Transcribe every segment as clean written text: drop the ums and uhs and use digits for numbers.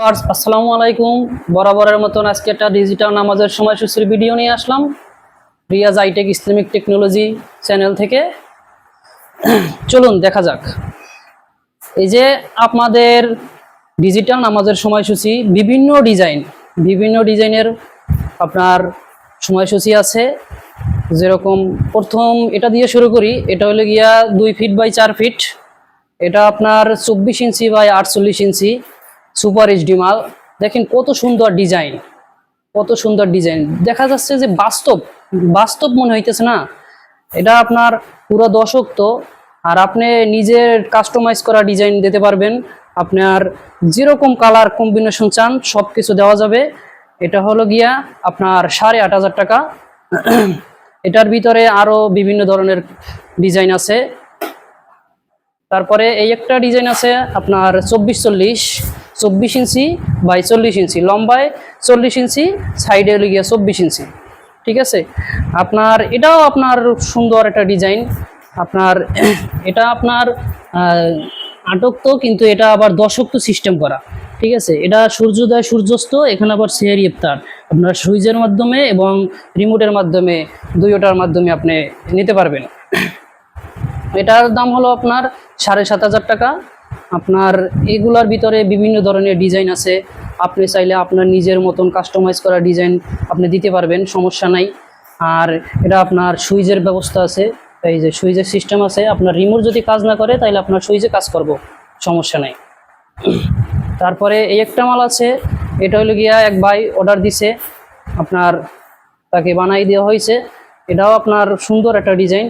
আসসালামু আলাইকুম। বরাবরের মতন আজকে একটা ডিজিটাল নামাজের সময়সূচির ভিডিও নিয়ে আসলাম রিয়াজ আইটেক ইসলামিক টেকনোলজি চ্যানেল থেকে। চলুন দেখা যাক। এই যে আপনাদের ডিজিটাল নামাজের সময়সূচি বিভিন্ন ডিজাইনের আপনার সময়সূচি আছে। যেরকম প্রথম এটা দিয়ে শুরু করি। এটা হলো গিয়া 2 ফিট বাই 4 ফিট। এটা আপনার 24 inch by 48 inch super HD মাল। দেখেন কত সুন্দর ডিজাইন, দেখা যাচ্ছে যে বাস্তব মনে হইতেছে না। এটা আপনার পুরো দশক্ত, আর আপনি নিজের কাস্টমাইজ করা ডিজাইন দিতে পারবেন। আপনার যেরকম কালার কম্বিনেশন চান সব কিছু দেওয়া যাবে। এটা হলো গিয়া আপনার 8,500 টাকা। এটার ভিতরে আরো বিভিন্ন ধরনের ডিজাইন আছে। তারপরে এই একটা ডিজাইন আছে আপনার 24 ইঞ্চি বাই 40 ইঞ্চি, লম্বায় 40 ইঞ্চি, সাইডে হলে গিয়া 24 ইঞ্চি। ঠিক আছে, আপনার এটাও আপনার সুন্দর একটা ডিজাইন। আপনার এটা আপনার আটক্ত, কিন্তু এটা আবার দশক্ত সিস্টেম করা। ঠিক আছে, এটা সূর্যোদয় সূর্যাস্ত, এখানে আবার সেহরি ইফতার আপনার সুইচের মাধ্যমে এবং রিমোটের মাধ্যমে, দুইটার মাধ্যমে আপনি নিতে পারবেন। এটার দাম হলো আপনার 7,500 টাকা। আপনার এগুলার ভিতরে বিভিন্ন ধরনের ডিজাইন আছে। আপনি চাইলে আপনার নিজের মতন কাস্টমাইজ করা ডিজাইন আপনি দিতে পারবেন, সমস্যা নাই। আর এটা আপনার সুইচের ব্যবস্থা আছে, এই যে সুইচের সিস্টেম আছে। আপনার রিমোট যদি কাজ না করে তাহলে আপনার সুইচে কাজ করব, সমস্যা নাই। তারপরে এই একটা মাল আছে, এটা হলো গিয়া এক ভাই অর্ডার দিছে, আপনার তাকে বানাই দেওয়া হয়েছে। এটাও আপনার সুন্দর একটা ডিজাইন,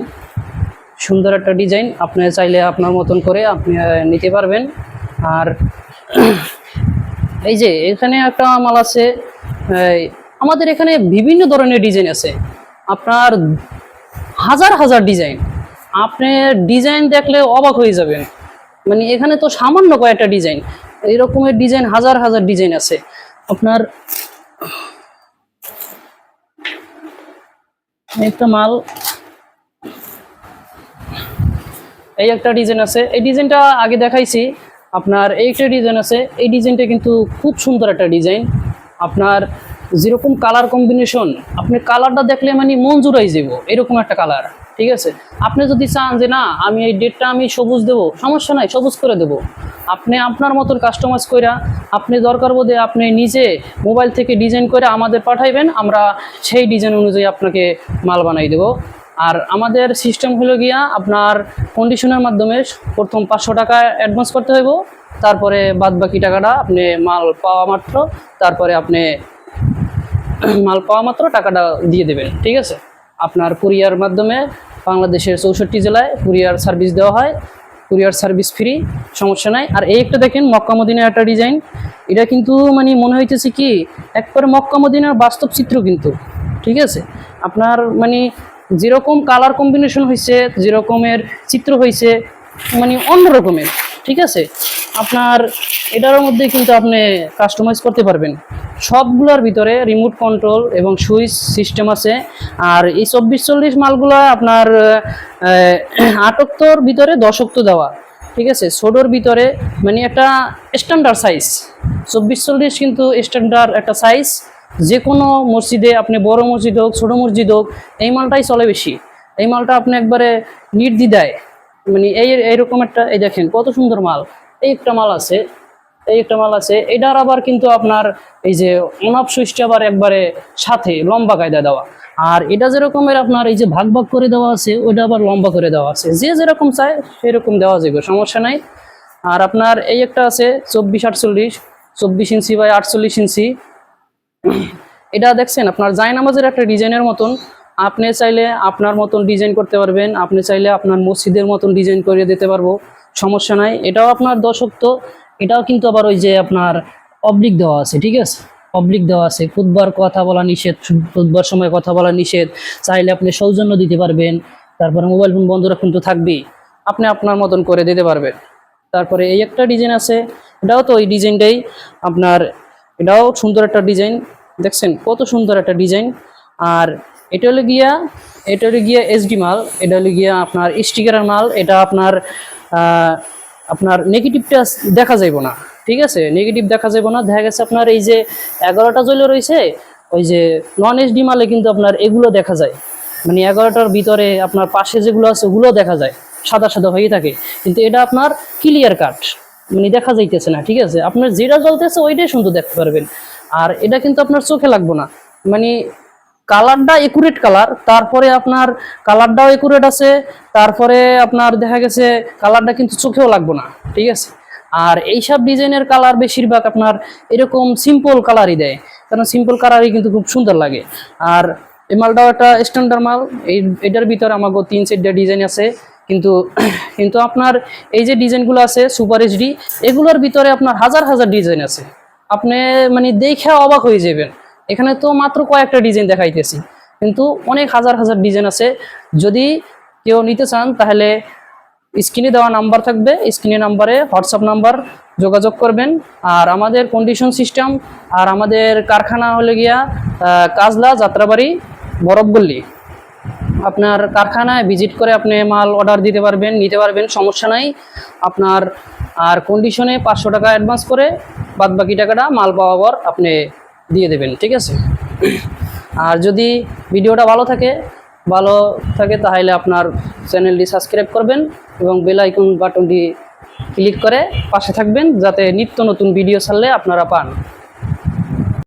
আপনি চাইলে আপনার মতন করে আপনি নিতে পারবেন। আর এই যে এখানে একটা মাল আছে, আমাদের এখানে বিভিন্ন ধরনের ডিজাইন আছে, আপনার হাজার ডিজাইন। আপনি ডিজাইন দেখলে অবাক হয়ে যাবেন। মানে এখানে তো সামান্য কয়েকটা ডিজাইন, এই রকমের ডিজাইন হাজার ডিজাইন আছে। আপনার একটা মাল, এই একটা ডিজাইন আছে, এই ডিজাইনটা আগে দেখাইছি। আপনার এই একটা ডিজাইন আছে, এই ডিজাইনটা কিন্তু খুব সুন্দর একটা ডিজাইন। আপনার যেরকম কালার কম্বিনেশন, আপনি কালারটা দেখলে মানে মন জুড়াই যাব, এরকম একটা কালার। ঠিক আছে, আপনি যদি চান যে না আমি এই ডেটটা আমি সবুজ দেবো, সমস্যা নাই, সবুজ করে দেবো। আপনি আপনার মতন কাস্টমাইজ করে, আপনি দরকার বোধে আপনি নিজে মোবাইল থেকে ডিজাইন করে আমাদের পাঠাইবেন, আমরা সেই ডিজাইন অনুযায়ী আপনাকে মাল বানাই দেবো। আর আমাদের সিস্টেম হলো গিয়া আপনার কন্ডিশনের মাধ্যমে প্রথম 500 টাকা অ্যাডভান্স করতে হইব, তারপরে বাদ বাকি টাকাটা আপনি মাল পাওয়া মাত্র টাকাটা দিয়ে দেবেন। ঠিক আছে, আপনার কুরিয়ার মাধ্যমে বাংলাদেশের 64 জেলায় কুরিয়ার সার্ভিস দেওয়া হয়, কুরিয়ার সার্ভিস ফ্রি, সমস্যা নাই। আর এই একটা দেখেন মক্কা মদিনার একটা ডিজাইন, এটা কিন্তু মানে মনে হইতেছে কি একবারে মক্কা মদিনার বাস্তব চিত্র কিন্তু। ঠিক আছে, আপনার মানে যেরকম কালার কম্বিনেশন হয়েছে, যেরকমের চিত্র হয়েছে, মানে অন্য রকমের। ঠিক আছে, আপনার এটার মধ্যে কিন্তু আপনি কাস্টমাইজ করতে পারবেন। সবগুলোর ভিতরে রিমোট কন্ট্রোল এবং সুইচ সিস্টেম আছে। আর এই 24-40 মালগুলো আপনার 8 ভিতরে 10 দেওয়া। ঠিক আছে, ছোটোর ভিতরে মানে একটা স্ট্যান্ডার্ড সাইজ। 24-40 কিন্তু স্ট্যান্ডার্ড একটা সাইজ। যে কোনো মসজিদে, আপনি বড় মসজিদ হোক ছোটো মসজিদ হোক, এই মালটাই চলে বেশি। এই মালটা আপনি একবারে নির্দ্বিধায় মানে এইরকম একটা, এই দেখেন কত সুন্দর মাল। এই একটা মাল আছে, এটার আবার কিন্তু আপনার এই যে অনাপ সুইচটা আবার একবারে সাথে লম্বা কায়দা দেওয়া। আর এটা যেরকমের আপনার এই যে ভাগ করে দেওয়া আছে, ওইটা আবার লম্বা করে দেওয়া আছে। যে যেরকম চায় সেরকম দেওয়া যাবে, সমস্যা নাই। আর আপনার এই একটা আছে 24 ইঞ্চি বাই 48 ইঞ্চি। এটা দেখছেন আপনার জায়নামাজের একটা ডিজাইনের মতন। আপনি চাইলে আপনার মতন ডিজাইন করতে পারবেন, আপনি চাইলে আপনার মসজিদের মতন ডিজাইন করে দিতে পারবো, সমস্যা নাই। এটাও আপনার দশক্ত, এটাও কিন্তু আবার ওই যে আপনার অবলিক দেওয়া আছে। ঠিক আছে, অবলিক দেওয়া আছে। খুতবার কথা বলা নিষেধ, খুতবার সময় কথা বলা নিষেধ। চাইলে আপনি সৌজন্য দিতে পারবেন। তারপরে মোবাইল ফোন বন্ধ রাখুন তো থাকবেই, আপনি আপনার মতন করে দিতে পারবেন। তারপরে এই একটা ডিজাইন আছে, এটাও তো ওই ডিজাইনটাই আপনার, এটাও সুন্দর একটা ডিজাইন। দেখছেন কত সুন্দর একটা ডিজাইন। আর এটা হলো গিয়া এসডি মাল, এটা হলো গিয়া আপনার স্টিকারের মাল। এটা আপনার নেগেটিভটা দেখা যাইব না। ঠিক আছে, নেগেটিভ দেখা যাবে না। দেখা গেছে আপনার এই যে 11টা জ্বলে রয়েছে, ওই যে নন এইচডি মালে কিন্তু আপনার এগুলো দেখা যায়, মানে 11টার ভিতরে আপনার পাশে যেগুলো আছে ওগুলো দেখা যায়, সাদা সাদা হয়ে থাকে, কিন্তু এটা আপনার ক্লিয়ার কাট, মানে দেখা যাইতেছে না। ঠিক আছে, আপনার যেটা জ্বলতেছে ওইটাই শুধু দেখতে পারবেন, আর এটা কিন্তু আপনার চোখে লাগবে না, মানে কালারটা একুরেট কালার, তারপরে আপনার কালারটাও একুরেট আছে, তারপরে আপনার দেখা গেছে কালারটা কিন্তু চোখেও লাগবে না। ঠিক আছে, আর এইসব ডিজাইনের কালার বেশিরভাগ আপনার এরকম সিম্পল কালারই দেয়, কারণ সিম্পল কালারই কিন্তু খুব সুন্দর লাগে। আর এই মালটাও একটা স্ট্যান্ডার্ড মাল, এটার ভিতরে আমাকে 3-4টা ডিজাইন আছে, কিন্তু কিন্তু আপনার এই যে ডিজাইনগুলো আছে সুপার এইচডি, এগুলোর ভিতরে আপনার হাজার হাজার ডিজাইন আছে, আপনি মানে দেখে অবাক হয়ে যাবেন। এখানে তো মাত্র কয়েকটা ডিজাইন দেখাইতেছি, কিন্তু অনেক হাজার হাজার ডিজাইন আছে। যদি কেউ নিতে চান তাহলে স্ক্রিনে দেওয়া নাম্বার থাকবে, স্ক্রিনে নাম্বারে হোয়াটসঅ্যাপ নাম্বার যোগাযোগ করবেন। আর আমাদের কন্ডিশন সিস্টেম, আর আমাদের কারখানা হলে গিয়া কাজলা, যাত্রাবাড়ি, বরফগল্লি। আপনার কারখানায় ভিজিট করে আপনি মাল অর্ডার দিতে পারবেন, নিতে পারবেন, সমস্যা নাই আপনার। আর কন্ডিশনে 500 টাকা অ্যাডভান্স করে বাদ বাকি টাকাটা মাল পাওয়ার পর আপনি দিয়ে দেবেন। ঠিক আছে, আর যদি ভিডিওটা ভালো থাকে তাহলে আপনার চ্যানেলটি সাবস্ক্রাইব করবেন এবং বেল আইকন বাটনটি ক্লিক করে পাশে থাকবেন, যাতে নিত্য নতুন ভিডিও ছাড়লে আপনারা পান।